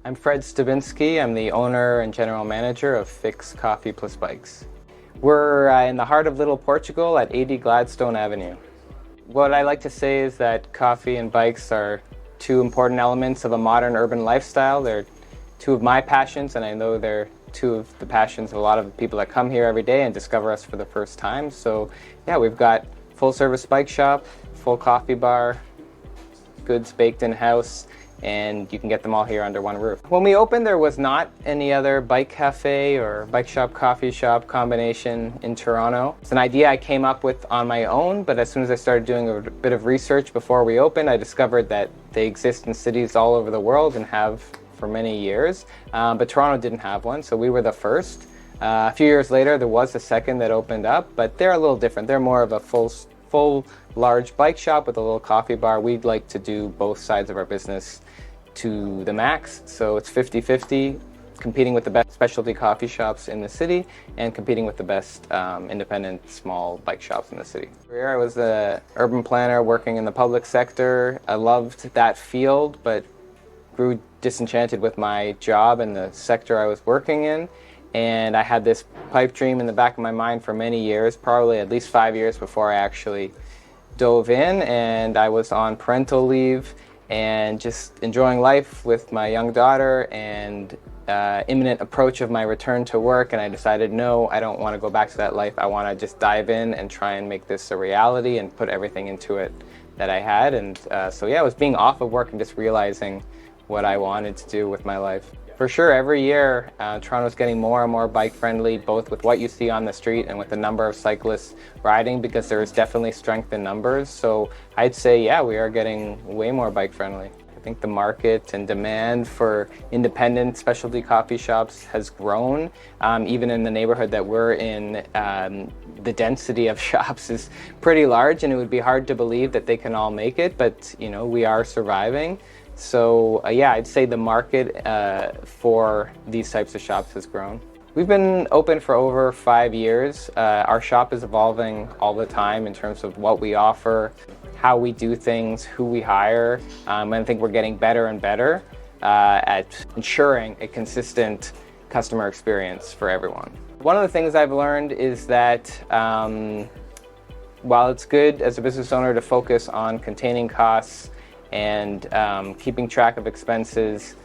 I'm Fred Stabinsky. I'm the owner and general manager of Fix Coffee Plus Bikes. We're in the heart of Little Portugal at 80 Gladstone Avenue. What I like to say is that coffee and bikes are two important elements of a modern urban lifestyle. They're two of my passions, and I know they're two of the passions of a lot of people that come here every day and discover us for the first time. So yeah, we've got full service bike shop, full coffee bar, goods baked in-house, and you can get them all here under one roof. When we opened, there was not any other bike cafe or bike shop, coffee shop combination in Toronto. It's an idea I came up with on my own, but as soon as I started doing a bit of research before we opened, I discovered that they exist in cities all over the world and have for many years, but Toronto didn't have one, so we were the first. A few years later, there was a second that opened up, but they're a little different. They're more of a full large bike shop with a little coffee bar. We'd like to do both sides of our business to the max, so it's 50-50, competing with the best specialty coffee shops in the city and competing with the best independent small bike shops in the city. I was an urban planner working in the public sector. I loved that field, but grew disenchanted with my job and the sector I was working in. And I had this pipe dream in the back of my mind for many years, probably at least 5 years before I actually dove in. And I was on parental leave and just enjoying life with my young daughter and imminent approach of my return to work. And I decided, no, I don't want to go back to that life. I want to just dive in and try and make this a reality and put everything into it that I had. And so yeah, I was being off of work and just realizing what I wanted to do with my life. For sure, every year, Toronto's getting more and more bike-friendly, both with what you see on the street and with the number of cyclists riding, because there is definitely strength in numbers. So I'd say, yeah, we are getting way more bike-friendly. I think the market and demand for independent specialty coffee shops has grown. Even in the neighborhood that we're in, the density of shops is pretty large, and it would be hard to believe that they can all make it, but you know, we are surviving. So yeah, I'd say the market for these types of shops has grown. We've been open for over 5 years. Our shop is evolving all the time in terms of what we offer, how we do things, who we hire. And I think we're getting better and better at ensuring a consistent customer experience for everyone. One of the things I've learned is that while it's good as a business owner to focus on containing costs and keeping track of expenses,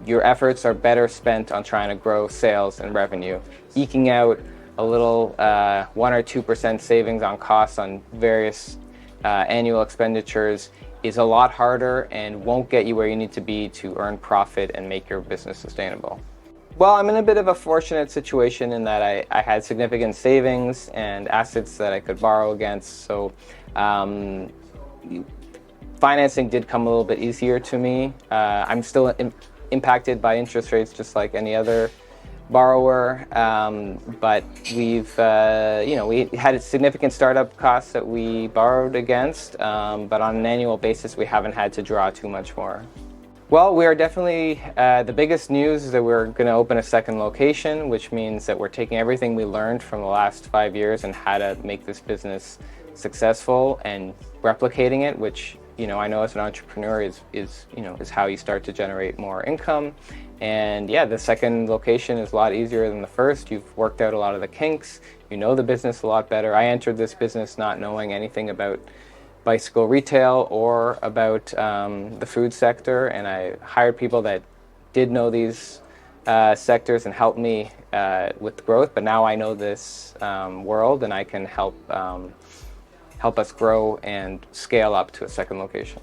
your efforts are better spent on trying to grow sales and revenue. Eking out a little 1 or 2% savings on costs on various annual expenditures is a lot harder and won't get you where you need to be to earn profit and make your business sustainable. Well, I'm in a bit of a fortunate situation in that I had significant savings and assets that I could borrow against, so financing did come a little bit easier to me. I'm still impacted by interest rates just like any other borrower, but we've, we had significant startup costs that we borrowed against, but on an annual basis we haven't had to draw too much more. Well, we are definitely, the biggest news is that we're going to open a second location, which means that we're taking everything we learned from the last 5 years and how to make this business successful and replicating it, which I know as an entrepreneur is how you start to generate more income. And yeah, the second location is a lot easier than the first. You've worked out a lot of the kinks. You know the business a lot better. I entered this business not knowing anything about bicycle retail or about the food sector, and I hired people that did know these sectors and helped me with growth. But now I know this world, and I can help us grow and scale up to a second location.